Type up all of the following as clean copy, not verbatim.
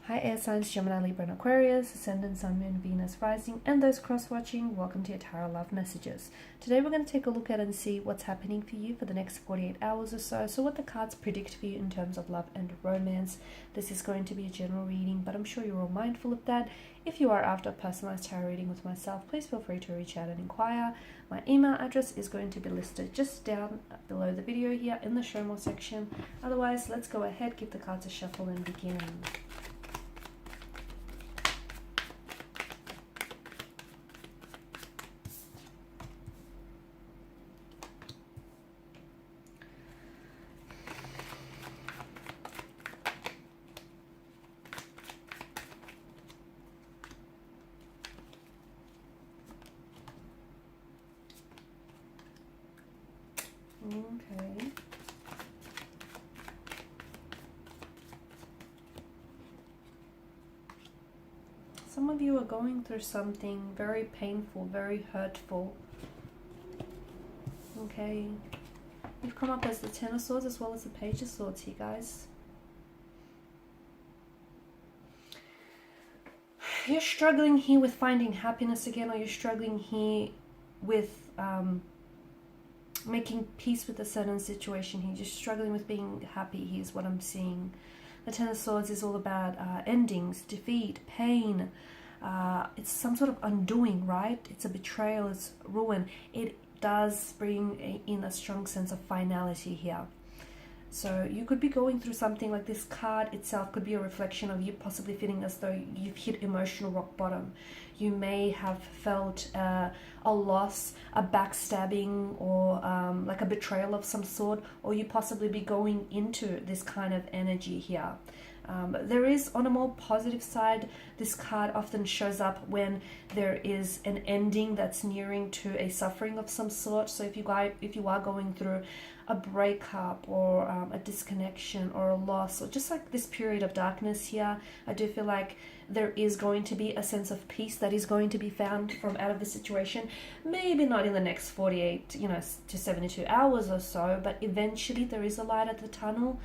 Hi air signs, Gemini, Libra and Aquarius, Ascendant, Sun, Moon, Venus, Rising, and those cross-watching, welcome to your Tarot Love Messages. Today we're going to take a look at and see what's happening for you for the next 48 hours or so. So what the cards predict for you in terms of love and romance. This is going to be a general reading, but I'm sure you're all mindful of that. If you are after a personalized tarot reading with myself, please feel free to reach out and inquire. My email address is going to be listed just down below the video here in the show more section. Otherwise, let's go ahead, give the cards a shuffle and begin. Okay. Some of you are going through something very painful, very hurtful. Okay. You've come up as the Ten of Swords as well as the Page of Swords here, guys. You're struggling here with finding happiness again, or you're struggling here with making peace with a certain situation here. You're struggling with being happy. Here's what I'm seeing. The Ten of Swords is all about endings, defeat, pain. It's some sort of undoing, right? It's a betrayal, it's ruin. It does bring in a strong sense of finality here. So you could be going through something like this card itself could be a reflection of you possibly feeling as though you've hit emotional rock bottom. You may have felt a loss, a backstabbing, or like a betrayal of some sort, or you possibly be going into this kind of energy here. There is, on a more positive side, this card often shows up when there is an ending that's nearing to a suffering of some sort. So if you are going through a breakup or a disconnection or a loss, or just like this period of darkness here, I do feel like there is going to be a sense of peace that is going to be found from out of the situation. Maybe not in the next 48 to 72 hours or so, but eventually there is a light at the tunnel.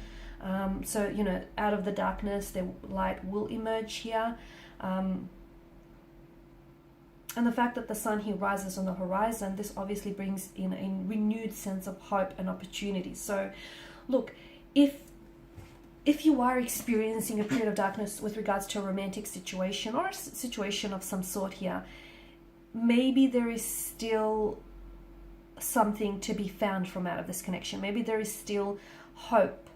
So out of the darkness the light will emerge here. And the fact that the sun here rises on the horizon, this obviously brings in a renewed sense of hope and opportunity. So look, if you are experiencing a period of darkness with regards to a romantic situation or a situation of some sort here, maybe there is still something to be found from out of this connection. Maybe there is still hope.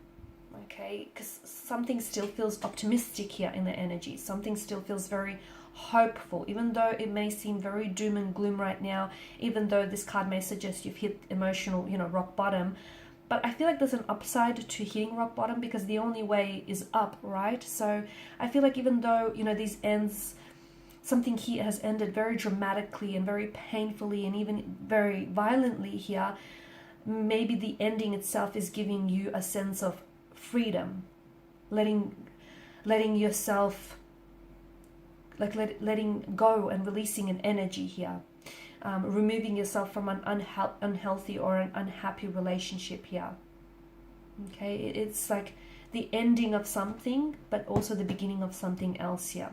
Okay, because something still feels optimistic here in the energy. Something still feels very hopeful, even though it may seem very doom and gloom right now, even though this card may suggest you've hit emotional, rock bottom. But I feel like there's an upside to hitting rock bottom, because the only way is up, right? So I feel like even though, these ends, something here has ended very dramatically and very painfully and even very violently here, maybe the ending itself is giving you a sense of freedom, letting yourself, letting go and releasing an energy here, removing yourself from an unhealthy or an unhappy relationship here. Okay, it's like the ending of something, but also the beginning of something else here.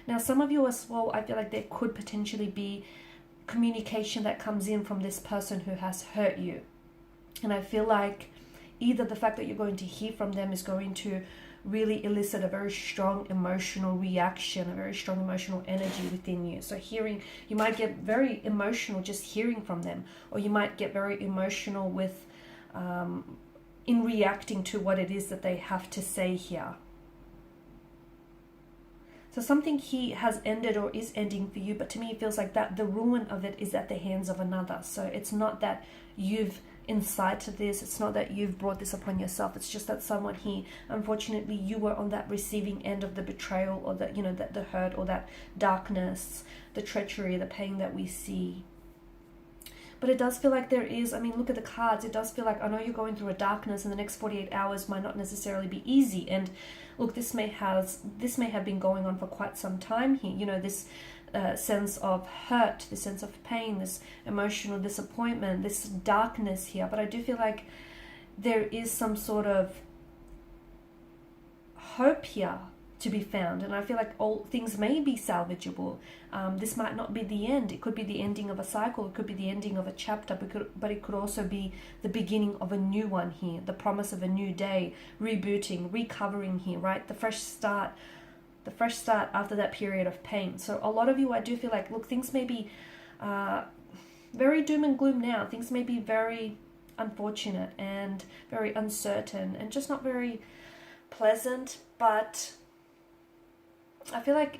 Now, some of you as well, I feel like there could potentially be communication that comes in from this person who has hurt you, and I feel like either the fact that you're going to hear from them is going to really elicit a very strong emotional reaction, a very strong emotional energy within you. So you might get very emotional just hearing from them, or you might get very emotional with in reacting to what it is that they have to say here. So something here has ended or is ending for you, but to me it feels like that the ruin of it is at the hands of another. So it's not that you've incited this, it's not that you've brought this upon yourself, it's just that someone here, unfortunately, you were on that receiving end of the betrayal, or that that the hurt, or that darkness, the treachery, the pain that we see. But it does feel like there is, look at the cards, it does feel like, I know you're going through a darkness, and the next 48 hours might not necessarily be easy. And look, this may have been going on for quite some time here, this sense of hurt, this sense of pain, this emotional disappointment, this darkness here. But I do feel like there is some sort of hope here to be found. And I feel like all things may be salvageable. This might not be the end. It could be the ending of a cycle. It could be the ending of a chapter, but it could also be the beginning of a new one here, the promise of a new day, rebooting, recovering here, right? The fresh start after that period of pain. So a lot of you, I do feel like, look, things may be very doom and gloom now. Things may be very unfortunate and very uncertain and just not very pleasant, but I feel like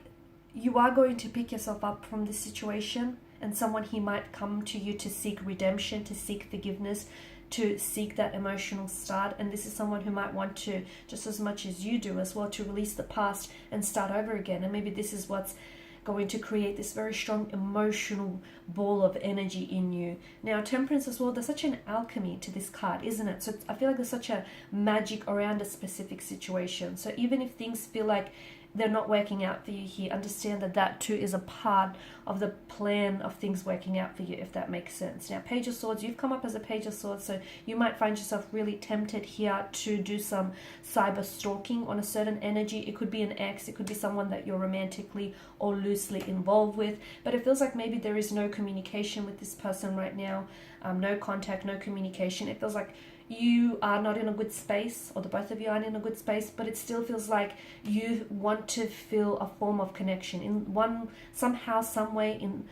you are going to pick yourself up from this situation, and someone here might come to you to seek redemption, to seek forgiveness, to seek that emotional start. And this is someone who might want to, just as much as you do as well, to release the past and start over again. And maybe this is what's going to create this very strong emotional ball of energy in you. Now, Temperance as well, there's such an alchemy to this card, isn't it? So I feel like there's such a magic around a specific situation. So even if things feel like they're not working out for you here, understand that that too is a part of the plan of things working out for you, if that makes sense. Now, Page of Swords, you've come up as a Page of Swords, so you might find yourself really tempted here to do some cyber stalking on a certain energy. It could be an ex, it could be someone that you're romantically or loosely involved with, but it feels like maybe there is no communication with this person right now, no contact, no communication. It feels like you are not in a good space, or the both of you aren't in a good space, but it still feels like you want to feel a form of connection in somehow, some way, in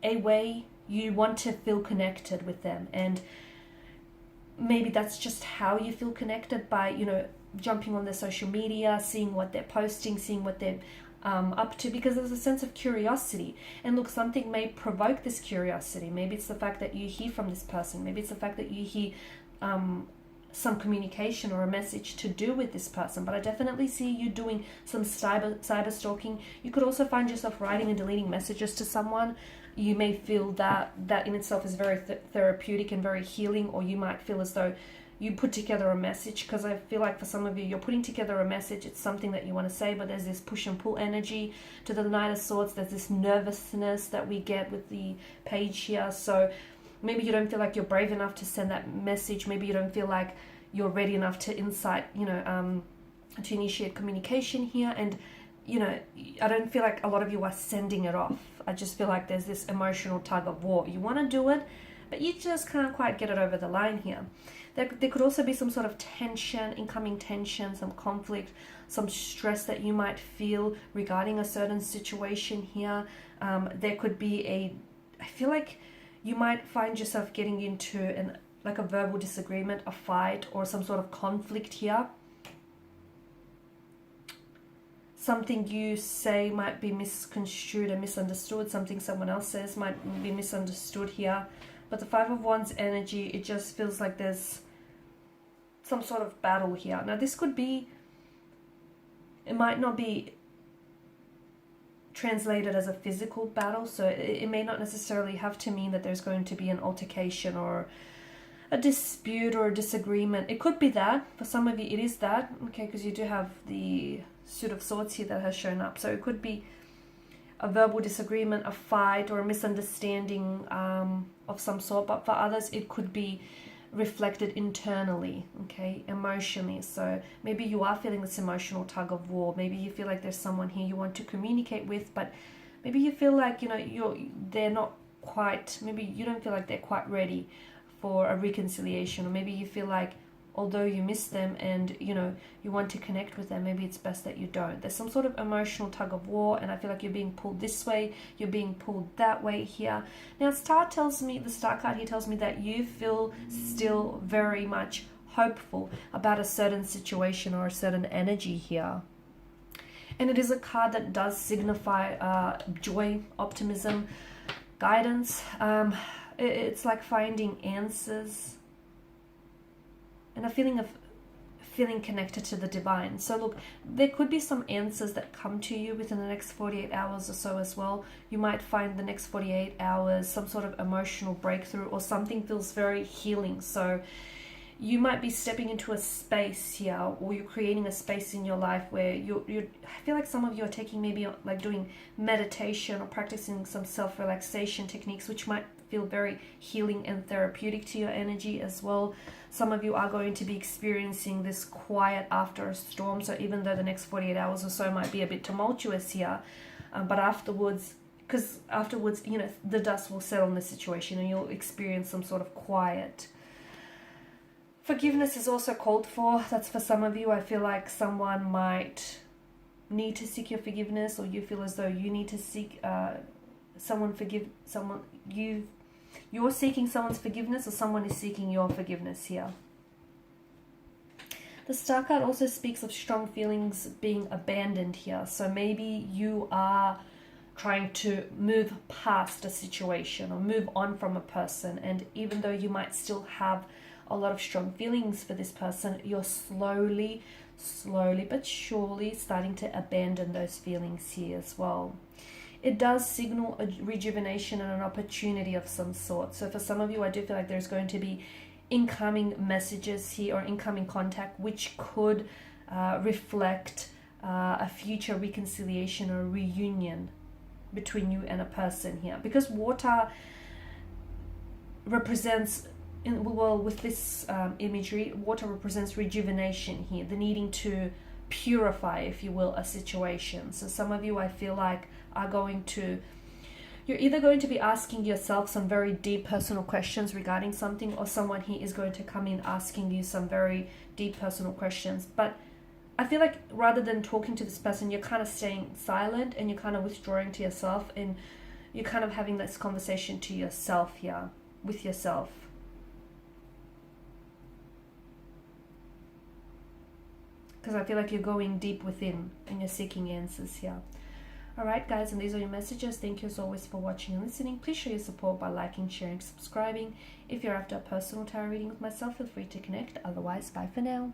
a way you want to feel connected with them. And maybe that's just how you feel connected, by jumping on their social media, seeing what they're posting, seeing what they're up to, because there's a sense of curiosity. And look, something may provoke this curiosity. Maybe it's the fact that you hear from this person, maybe it's the fact that you hear some communication or a message to do with this person. But I definitely see you doing some cyber stalking. You could also find yourself writing and deleting messages to someone. You may feel that in itself is very therapeutic and very healing, or you might feel as though you put together a message, because I feel like for some of you, you're putting together a message. It's something that you want to say, but there's this push and pull energy to the Knight of Swords. There's this nervousness that we get with the page here. So maybe you don't feel like you're brave enough to send that message. Maybe you don't feel like you're ready enough to to initiate communication here. And, I don't feel like a lot of you are sending it off. I just feel like there's this emotional tug of war. You want to do it, but you just can't quite get it over the line here. There could also be some sort of tension, incoming tension, some conflict, some stress that you might feel regarding a certain situation here. There could be I feel like you might find yourself getting into a verbal disagreement, a fight, or some sort of conflict here. Something you say might be misconstrued and misunderstood. Something someone else says might be misunderstood here. But the Five of Wands energy, it just feels like there's some sort of battle here. Now, this could be, it might not be translated as a physical battle, so it may not necessarily have to mean that there's going to be an altercation or a dispute or a disagreement. It could be that. For some of you, it is that, okay, because you do have the Suit of Swords here that has shown up. So it could be a verbal disagreement, a fight, or a misunderstanding of some sort. But for others, it could be reflected internally, okay, emotionally. So maybe you are feeling this emotional tug of war. Maybe you feel like there's someone here you want to communicate with, but maybe you feel like they're not quite, maybe you don't feel like they're quite ready for a reconciliation. Or maybe you feel like, although you miss them and you want to connect with them, maybe it's best that you don't. There's some sort of emotional tug of war, and I feel like you're being pulled this way, you're being pulled that way here. Now, the Star card here tells me that you feel still very much hopeful about a certain situation or a certain energy here. And it is a card that does signify joy, optimism, guidance. It's like finding answers and a feeling of feeling connected to the divine. So look, there could be some answers that come to you within the next 48 hours or so as well. You might find the next 48 hours some sort of emotional breakthrough, or something feels very healing. So you might be stepping into a space here, or you're creating a space in your life where I feel like some of you are taking maybe like doing meditation or practicing some self-relaxation techniques, which might feel very healing and therapeutic to your energy as well. Some of you are going to be experiencing this quiet after a storm. So even though the next 48 hours or so might be a bit tumultuous here, but afterwards, you know, the dust will settle in the situation and you'll experience some sort of quiet. Forgiveness is also called for. That's for some of you. I feel like someone might need to seek your forgiveness, or you feel as though you need to seek you're seeking someone's forgiveness, or someone is seeking your forgiveness here. The Star card also speaks of strong feelings being abandoned here. So maybe you are trying to move past a situation or move on from a person, and even though you might still have a lot of strong feelings for this person, you're slowly but surely starting to abandon those feelings here as well. It does signal a rejuvenation and an opportunity of some sort. So for some of you, I do feel like there's going to be incoming messages here, or incoming contact, which could reflect a future reconciliation or reunion between you and a person here. Because water represents, with this imagery, water represents rejuvenation here, the needing to purify, if you will, a situation. So some of you, I feel like, you're either going to be asking yourself some very deep personal questions regarding something, or someone here is going to come in asking you some very deep personal questions. But I feel like rather than talking to this person, you're kind of staying silent and you're kind of withdrawing to yourself, and you're kind of having this conversation to yourself here, with yourself. Because I feel like you're going deep within and you're seeking answers here. Alright guys, and these are your messages. Thank you as always for watching and listening. Please show your support by liking, sharing, subscribing. If you're after a personal tarot reading with myself, feel free to connect. Otherwise, bye for now.